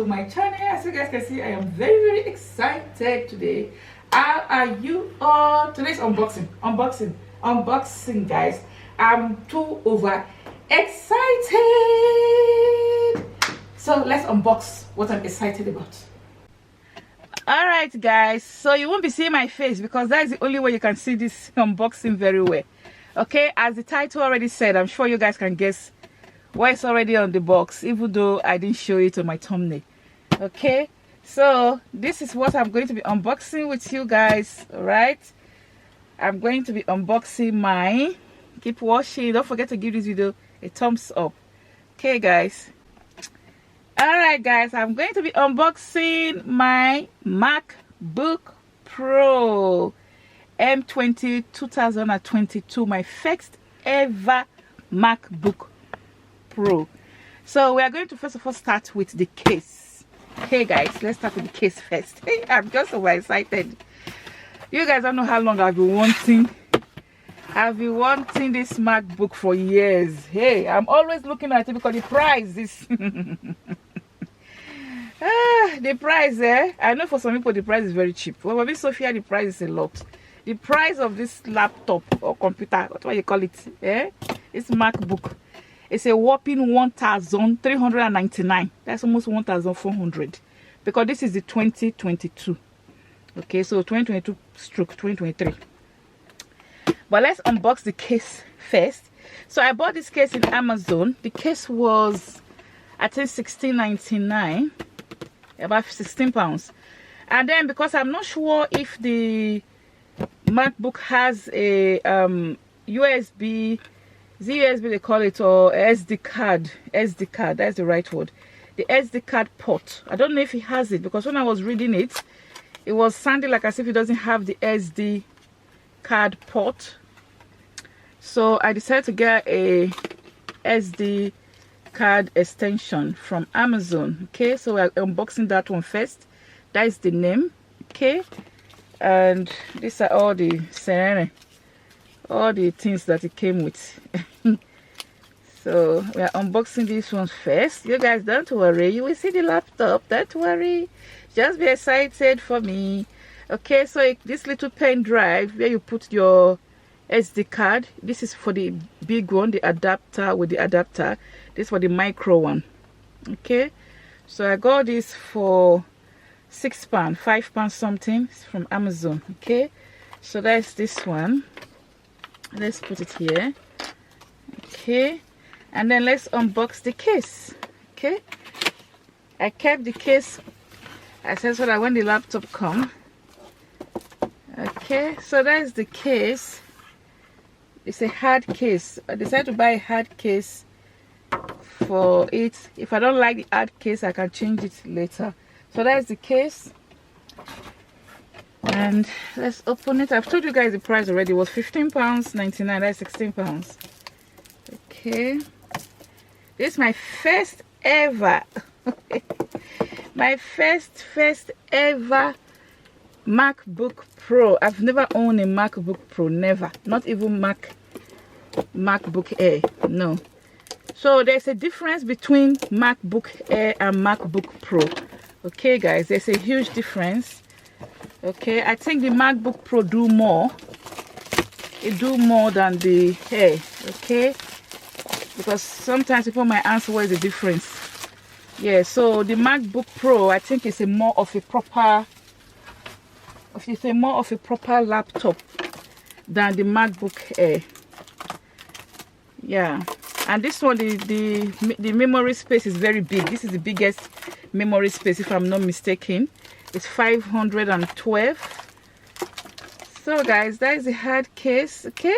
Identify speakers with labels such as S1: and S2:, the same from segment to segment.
S1: to my channel. As you guys can see, I am very excited today. How are you all? Today's unboxing guys. I'm too over excited, so let's unbox what I'm excited about. All right guys, so you won't be seeing my face because that's the only way you can see this unboxing very well. Okay, as the title already said, I'm sure you guys can guess what's already on the box, even though I didn't show it on my thumbnail. Okay, so this is what I'm going to be unboxing with you guys. All right, I'm going to be unboxing my, keep watching, don't forget to give this video a thumbs up. Okay guys, all right guys, I'm going to be unboxing my MacBook Pro M20 2022, my first ever MacBook Pro. So we are going to first of all start with the case. Okay guys, let's start with the case first. I'm just so excited. You guys don't know how long I've been wanting this MacBook for years. Hey, I'm always looking at it because the price is the price, I know for some people the price is very cheap. Well, for me, Sophia, the price is a lot. The price of this laptop or computer, whatever you call it, it's MacBook. It's a whopping 1,399. That's almost 1,400 because this is the 2022. Okay, so 2022 stroke 2023. But let's unbox the case first. So I bought this case in Amazon. The case was, I think, $16.99, about £16. And then because I'm not sure if the MacBook has a USB, is it USB they call it, or SD card, that's the right word, the SD card port. I don't know if it has it because when I was reading it, it was sounding like as if it doesn't have the SD card port. So I decided to get a SD card extension from Amazon. Okay, so we're unboxing that one first. That is the name. Okay, and these are all the all the things that it came with. So we are unboxing this one first. You guys, don't worry, you will see the laptop, don't worry, just be excited for me. Okay, so this little pen drive where you put your SD card, this is for the big one, the adapter with the adapter. This for the micro one. Okay, so I got this for £6, £5 something from Amazon. Okay, so that's this one. Let's put it here. Okay, and then let's unbox the case. Okay, I kept the case, I said, so that when the laptop come. Okay, so that's the case. It's a hard case. I decided to buy a hard case for it. If I don't like the hard case, I can change it later. So that's the case, and let's open it. I've told you guys the price already. It was £15.99. That's £16. Okay, this is my first ever my first ever MacBook Pro. I've never owned a MacBook Pro, never, not even MacBook Air, no. So there's a difference between MacBook Air and MacBook Pro. Okay guys, there's a huge difference. Okay, I think the MacBook Pro do more. It do more than the Air. Okay, because sometimes people might answer what is the difference. Yeah, so the MacBook Pro, I think, is a more of a proper laptop than the MacBook Air. Yeah, and this one, the memory space is very big. This is the biggest memory space, if I'm not mistaken. It's 512. So guys, that is the hard case. Okay,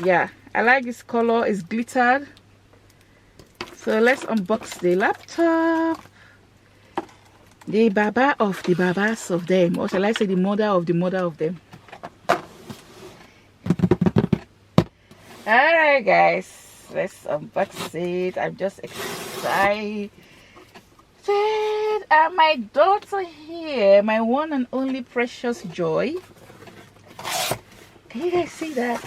S1: yeah, I like this color. It's glittered. So let's unbox the laptop. The baba of the babas of them, or shall I say the mother of them. Alright guys, let's unbox it. I'm just excited. And my daughter here, my one and only precious joy. Can you guys see that?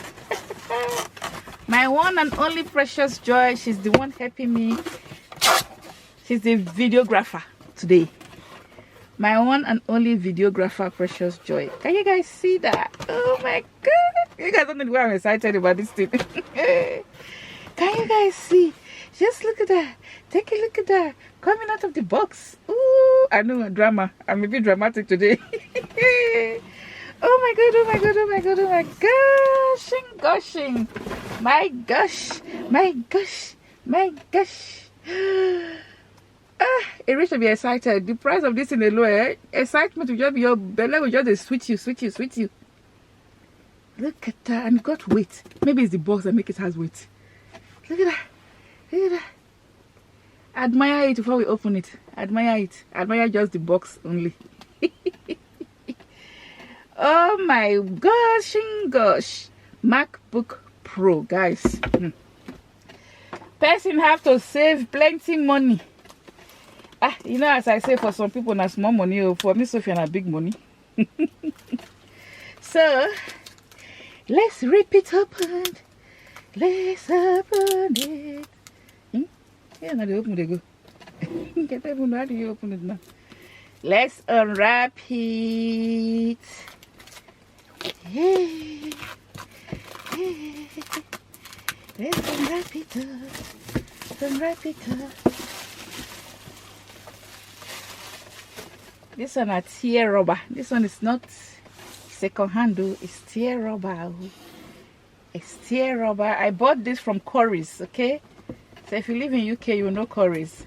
S1: My one and only precious joy. She's the one helping me. She's the videographer. today. My one and only videographer, Precious Joy. Can you guys see that? Oh my god, you guys don't know why I'm excited about this thing. Can you guys see? Just look at that. Take a look at that. Coming out of the box. Ooh, I know, drama. I'm a bit dramatic today. Oh my god, oh my god, oh my god, oh my gosh, gushing. My gosh, my gosh, my gosh. It really should be excited. The price of this in the lower excitement will just be your belly will just switch you. Look at that, and it got weight. Maybe it's the box that make it has weight. Look at that. Look at that. Admire it before we open it. Admire it. Admire just the box only. Oh my gosh, MacBook Pro, guys. Person have to save plenty money. You know, as I say, for some people na small money, for me Sophia na big money. So let's rip it open. Let's open it. Yeah, now they open, they go. Get open, how do you open it now? Let's unwrap it. Hey. Let's unwrap it up. Unwrap it up. This one is tear rubber. This one is not second hand though. It's tear rubber. It's tear rubber. I bought this from Curry's, okay? So if you live in UK, you know Curry's.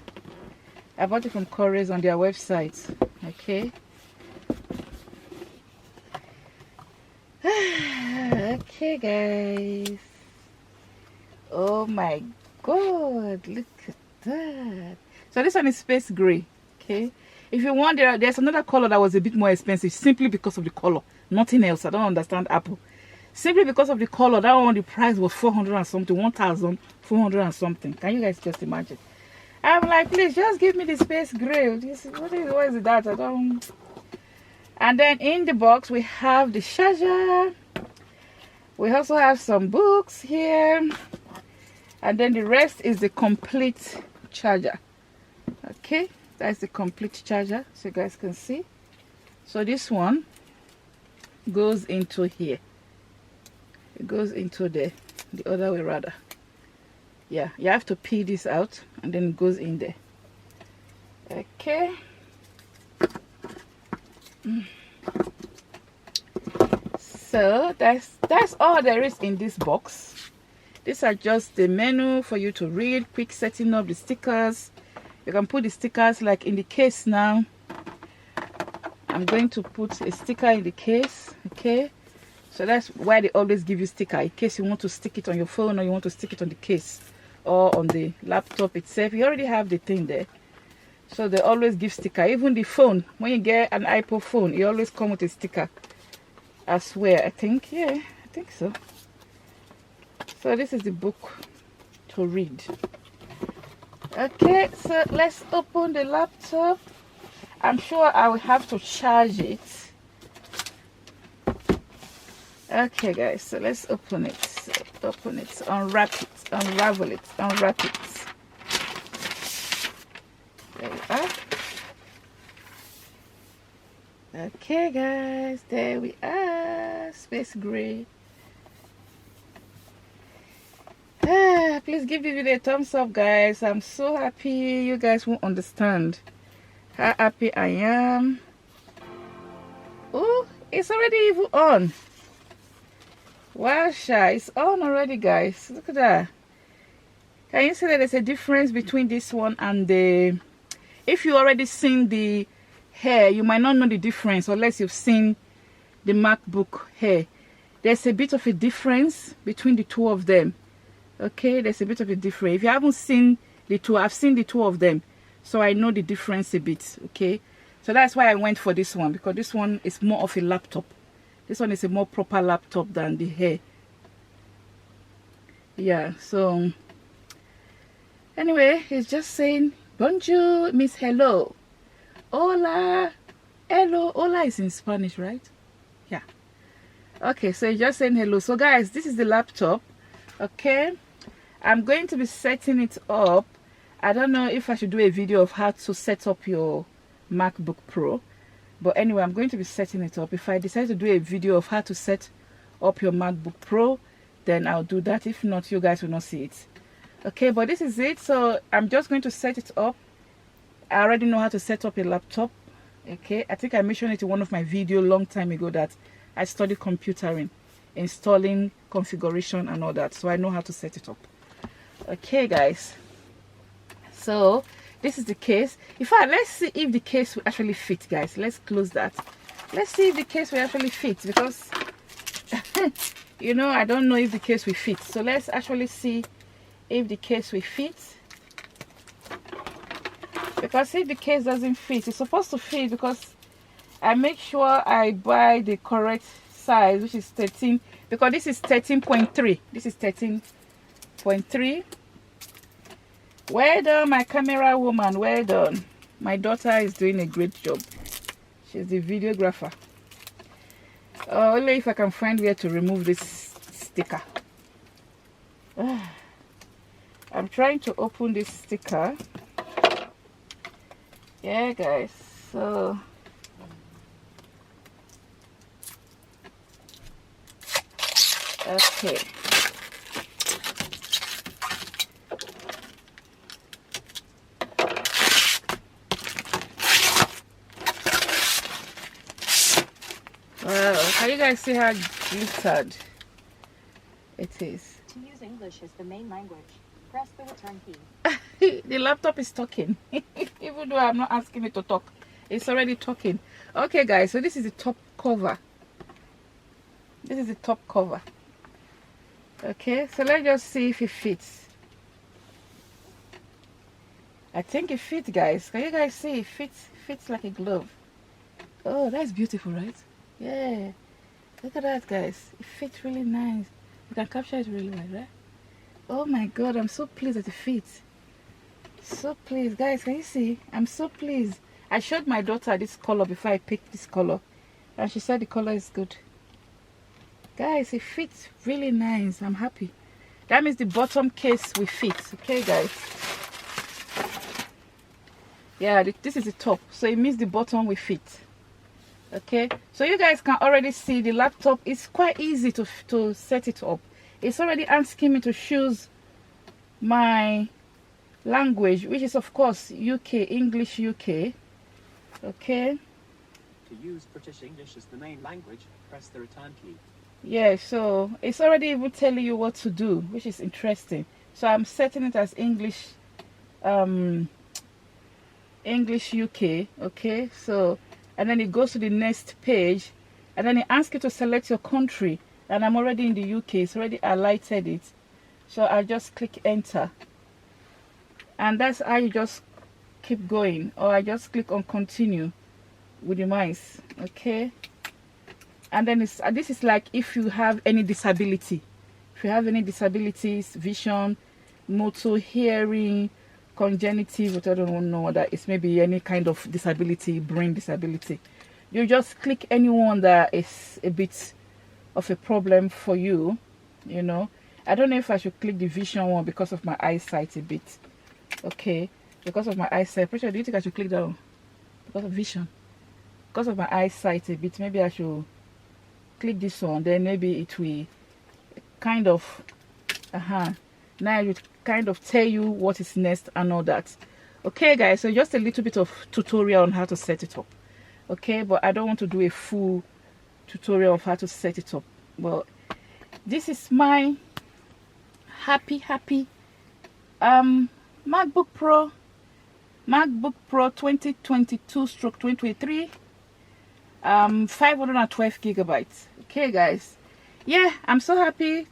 S1: I bought it from Curry's on their website, okay? Okay, guys. Oh my god, look at that. So this one is space gray, okay? If you want, there's another color that was a bit more expensive simply because of the color, nothing else. I don't understand Apple. Simply because of the color, that one, the price was 400 and something, 1,400 and something. Can you guys just imagine? I'm like, please just give me the space gray. What is that? I don't. And then in the box we have the charger. We also have some books here, and then the rest is the complete charger. Okay, that's the complete charger, so you guys can see. So this one goes into here. It goes into the other way rather. Yeah, you have to peel this out and then it goes in there. Okay. So that's all there is in this box. These are just the menu for you to read, quick setting up the stickers. You can put the stickers like in the case now. I'm going to put a sticker in the case, okay? So that's why they always give you sticker in case you want to stick it on your phone or you want to stick it on the case or on the laptop itself. You already have the thing there, so they always give sticker. Even the phone, when you get an iPhone phone, it always comes with a sticker. I swear, I think, yeah, I think so. So this is the book to read. Okay, so let's open the laptop. I'm sure I will have to charge it. Okay guys, so let's open it. So open it, unwrap it, unravel it, unwrap it. There we are. Okay guys, there we are. Space gray. Please give the video a thumbs up, guys. I'm so happy. You guys won't understand how happy I am. Oh, it's already even on. Wow, it's on already, guys. Look at that. Can you see that there's a difference between this one and the... If you already seen the hair, you might not know the difference unless you've seen the MacBook hair. There's a bit of a difference between the two of them. Okay, there's a bit of a difference. If you haven't seen the two, I've seen the two of them, so I know the difference a bit. Okay, so that's why I went for this one, because this one is more of a laptop. This one is a more proper laptop than the hair. Yeah, so anyway, it's just saying bonjour means hello, hola, hello. Hola is in Spanish, right? Yeah. Okay, so it's just saying hello. So guys, this is the laptop. Okay, I'm going to be setting it up. I don't know if I should do a video of how to set up your MacBook Pro. But anyway, I'm going to be setting it up. If I decide to do a video of how to set up your MacBook Pro, then I'll do that. If not, you guys will not see it. Okay, but this is it. So I'm just going to set it up. I already know how to set up a laptop. Okay, I think I mentioned it in one of my videos long time ago that I studied computering, installing, configuration and all that, so I know how to set it up. Okay guys, so this is the case. In fact, let's see if the case will actually fit, guys. Let's close that. Let's see if the case will actually fit, because you know, I don't know if the case will fit. So let's actually see if the case will fit, because if the case doesn't fit, it's supposed to fit, because I make sure I buy the correct size, which is 13, because this is 13.3. This is 13.3. Well done, my camera woman, well done. My daughter is doing a great job. She's the videographer. Only if I can find where to remove this sticker. I'm trying to open this sticker. Yeah guys, so okay. Wow, can you guys see how glittered it is?
S2: To use English as the main language, press the return key.
S1: The laptop is talking. Even though I'm not asking it to talk, it's already talking. Okay guys, so this is the top cover. This is the top cover. Okay, so let's just see if it fits. I think it fits, guys. Can you guys see it fits like a glove? Oh, that's beautiful, right? Yeah, look at that, guys. It fits really nice. You can capture it really well, right? Oh my god, I'm so pleased that it fits. So pleased, guys. Can you see? I'm so pleased. I showed my daughter this color before I picked this color, and she said the color is good. Guys, it fits really nice. I'm happy. That means the bottom case will fit. Okay guys, yeah, this is the top, so it means the bottom will fit. Okay, so you guys can already see the laptop is quite easy to set it up. It's already asking me to choose my language, which is of course UK, English UK. Okay,
S3: to use British English as the main language, press the return key.
S1: Yeah, so it's already even telling you what to do, which is interesting. So I'm setting it as English, English UK. Okay, so and then it goes to the next page, and then it asks you to select your country, and I'm already in the UK. It's already highlighted it, so I just click enter, and that's how you just keep going, or I just click on continue with the mouse. Okay, and then it's this is like if you have any disability. If you have any disabilities, vision, motor, hearing, congenitive, which I don't know what that is, maybe any kind of disability, brain disability, you just click anyone that is a bit of a problem for you. You know, I don't know if I should click the vision one because of my eyesight a bit. Okay, because of my eyesight. Pretty sure, do you think I should click that one? Because of vision, because of my eyesight a bit, maybe I should click this one. Then maybe it will kind of now it will kind of tell you what is next and all that. Okay guys, so just a little bit of tutorial on how to set it up. Okay, but I don't want to do a full tutorial of how to set it up. Well, this is my happy MacBook Pro 2022/2023, 512 gigabytes. Okay guys, yeah, I'm so happy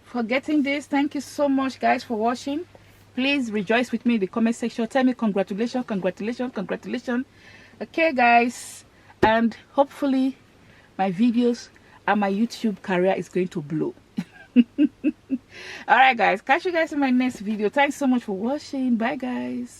S1: for getting this. Thank you so much guys for watching. Please rejoice with me in the comment section. Tell me congratulations. Okay guys, and hopefully my videos and my YouTube career is going to blow. All right guys, catch you guys in my next video. Thanks so much for watching. Bye guys.